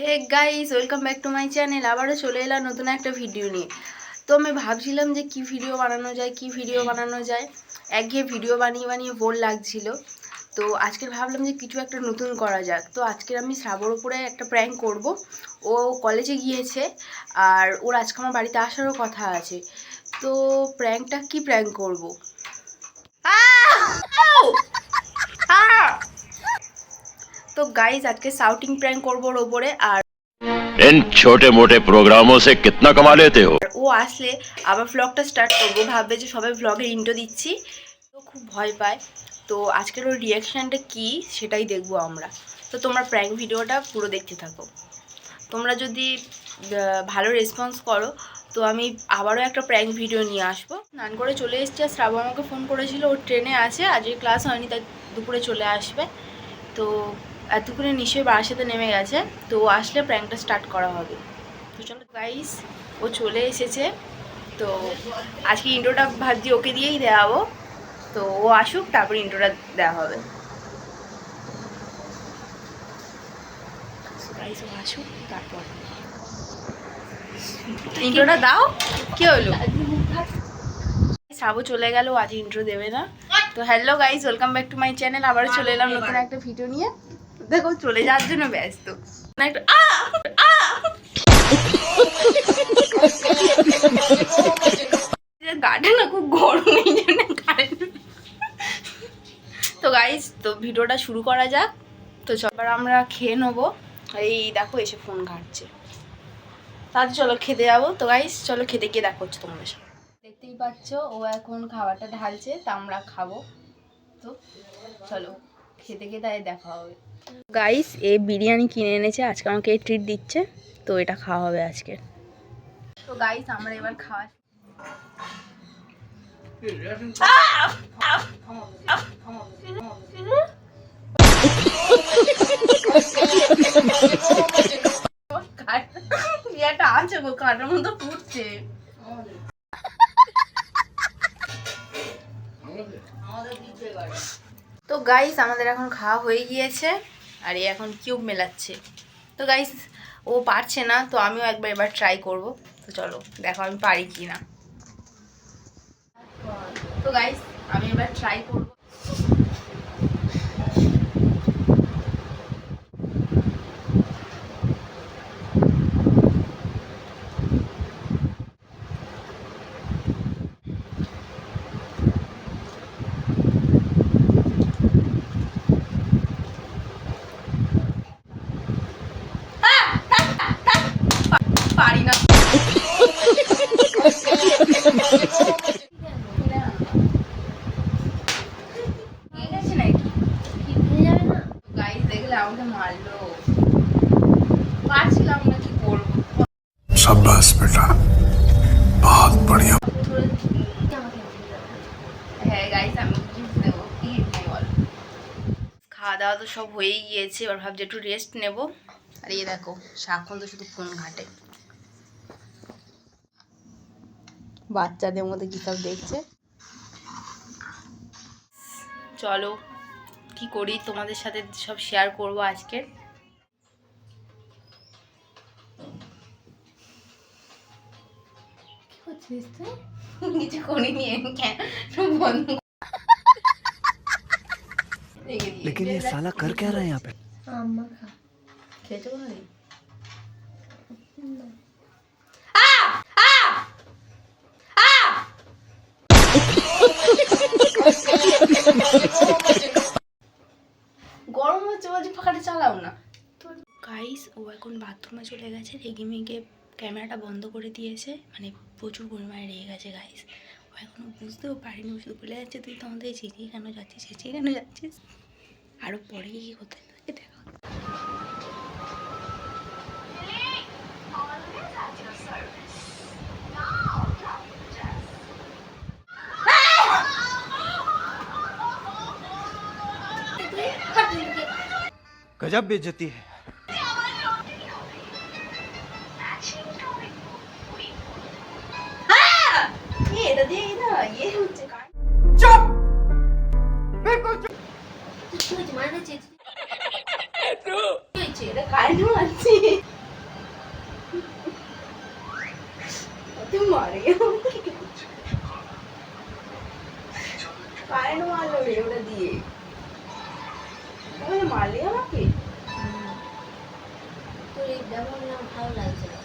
Hey guys, welcome back to my channel. আবারও চলে এলাম নতুন একটা ভিডিও নিয়ে। তো আমি ভাবছিলাম যে কি ভিডিও বানানো যায় একঘেয়ে ভিডিও বানিয়ে বানিয়ে বোর লাগছিল। তো আজকে ভাবলাম যে কিছু একটা নতুন করা যাক। তো আজকে আমি শ্রাবর উপরে একটা প্র্যাঙ্ক করব। ও কলেজে গিয়েছে আর ওর আজকে আমার বাড়িতে আসারও কথা আছে। তো প্র্যাঙ্কটা কি প্র্যাঙ্ক করব? তো গাইস, আজকে শাউটিং প্র্যাঙ্ক করবো ওর ওপরে। আর इन छोटे मोटे प्रोग्रामों से कितना कमा लेते हो? ও আসলে আবার ভ্লগটা স্টার্ট করবো, ভাববে যে সবাই ভ্লগের ইন্ট্রো দিচ্ছি। তো খুব ভয় পায়। তো আজকের ওর রিয়াকশানটা কি সেটাই দেখবো আমরা। তো তোমরা প্র্যাঙ্ক ভিডিওটা পুরো দেখতে থাকো। তোমরা যদি ভালো রেসপন্স করো তো আমি আবারও একটা প্র্যাঙ্ক ভিডিও নিয়ে আসবো। স্নান করে চলে এসেছি আর শ্রাবণ আমাকে ফোন করেছিল, ওর ট্রেনে আছে, আজকে ক্লাস হয়নি, তাই দুপুরে চলে আসবে। তো এতক্ষণে নিশ্চয়ই বারাসাতে নেমে গেছে। তো ও আসলে প্র্যাঙ্কটা স্টার্ট করা হবে। তো চলো গাইস, ও চলে এসেছে। তো আজকে ইন্ট্রোটা ভাবছি ওকে দিয়েই দেওয়াবো। তো ও আসুক, তারপর ইন্ট্রোটা দেওয়া হবে। গাইস, ও আসুক তারপর ইন্ট্রোটা দাও। কি হলো? সাবু চলে গেল, আজ ইন্ট্রো দেবে না। তো hello guys, welcome back to my channel. আবারও চলে এলাম নতুন একটা ভিডিও নিয়ে। দেখো চলে যাওয়ার জন্য ব্যস্ত। গাটা না খুব গরম, এই জন্য কারেন্ট। তো গাইস, তো ভিডিওটা শুরু করা যাক। তো এবার আমরা খেয়ে নেবো। এই দেখো এসে ফোন ঘাটছে, তাহলে চলো খেতে যাবো। তো গাইস চলো খেতে গিয়ে দেখা হচ্ছে তোমাদের সাথে। দেখতেই পাচ্ছ ও এখন খাবারটা ঢালছে, তা আমরা খাবো। তো চলো খেতে গিয়ে তাই দেখা হবে। গাইস, এই বিরিয়ানি কিনে এনেছে, আজকে আমাকে এই ট্রিট দিচ্ছে। তো এটা খাওয়া হবে আজকে। তো গাইস আমরা এবার খাওয়া আছে গো, কাটার মতো ফুটছে। তো গাইস আমাদের এখন খাওয়া হয়ে গিয়েছে আর এ এখন কিউব মেলাচ্ছে। তো গাইস ও পারছে না, তো আমিও এবার ট্রাই করব। তো চলো দেখো আমি পারি কি না। তো গাইস আমি এবার ট্রাই করব। পারি না। গাইস দেখলে আমাকে মারলো, পারছিলাম না, কি করবো। शाबाश बेटा, बहुत बढ़िया। হ্যাঁ গাইস, আমি গিফট দেবো। কি গিফট নেবো বলো? খাওয়া দাওয়া তো সব হয়েই গিয়েছে, এবার ভাবছি একটু রেস্ট নেব। আর এই দেখো সাক্ষণ তো শুধু ফোন ঘাটে, বাচ্চাদের মধ্যে কী সব দেখছে। চলো কি করি তোমাদের সাথে সব শেয়ার করবো আজকে। কিছু করিনি, কেন বন্ধ। लेकिन ये साला कर क्या रहा है यहाँ पे? খেয়েছো কোনোদিন? গরম হচ্ছে বলছি ফাঁকাটা চালাও না। তো গাইস ও এখন বাথরুমে চলে গেছে, রেগে মেগে ক্যামেরাটা বন্ধ করে দিয়েছে, মানে প্রচুর পরিমাণে রেগে গেছে গাইস। ও এখনও বুঝতেও পারিনি, শুধু বলে যাচ্ছে তুই তো আমাদের চেঁচিয়ে কেন যাচ্ছিস। আরও পরে কি করতে থাকে দেখা। गजब बेइज्जती है। এটা দিয়ে না হচ্ছে चुप, बिल्कुल चुप। এটা কারেন্ট মারছি। মারলি আমাকে? তোর এই ব্যবহার না ভালো লাগছে না।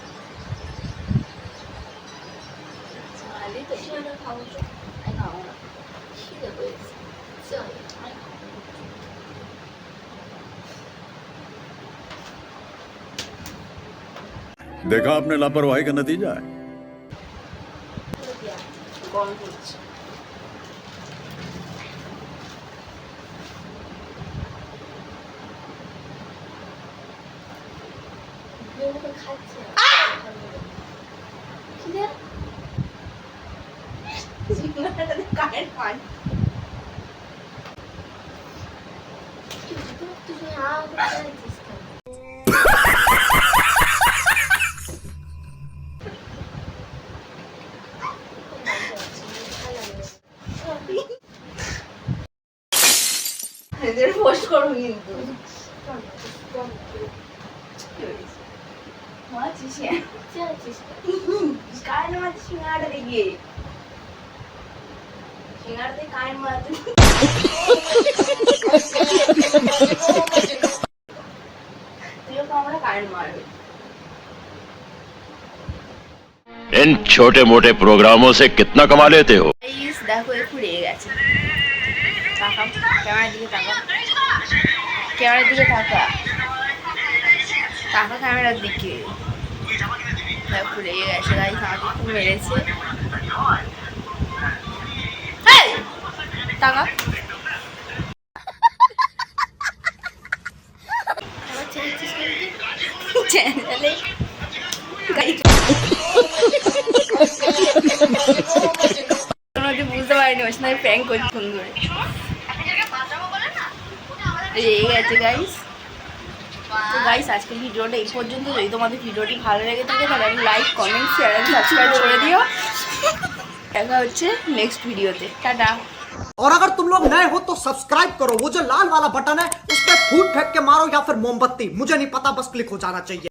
মারলি তো? কিছু একটা খাবো তো। আমি খাবো না। খিদে পেয়েছে। চল, আমি খাবো। देखा आपने लापरवाही का नतीजा है। তোর দিয়া। গরম করছে। বেগুনটা খাচ্ছে। খিদে? সিঙ্গারাটাতে কারেন্ট মার। তুই হা করে যাচ্ছিস কেন? এদের পোস্ট করবো কিন্তু। কি হয়েছে? মারছিস কেন? কারেন্ট মারছিস সিঙ্গারাটা দেখিয়ে। সিঙ্গারাতে কারেন্ট মারতে তুইও তো আমরা কারেন্ট মারবে। इन छोटे मोटे प्रोग्रामों से कितना कमा लेते हो? গাইস দেখো একটু রেগে গেছে। তাকাও ক্যামেরার দিকে তাকাও। ক্যামেরার দিকে তাকা। তাকা ক্যামেরার দিকে। দেখো রেগে গেছে গাইস, আমাকে একটু মেরেছে। এই তাকা। আমার চেয়েছিস কেন তুই? চ্যানেলে গাইস কোনোদিন বুঝতে পারিনি ওর সঙ্গে প্র্যাঙ্ক করছি ফোন করে। রেগে গেছে গাইস। তো গাইস আজকের ভিডিওটা এই পর্যন্ত। যদি তোমাদের ভিডিওটি ভালো লেগে থাকে তাহলে like comment share and subscribe করে দিও। দেখা হচ্ছে নেক্সট ভিডিওতে। টাটা। और अगर तुम लोग नए हो तो सब्सक्राइब करो, वो जो लाल वाला बटन है उस पर फूट फेंक के मारो या फिर मोमबत्ती, मुझे नहीं पता, बस क्लिक हो जाना चाहिए।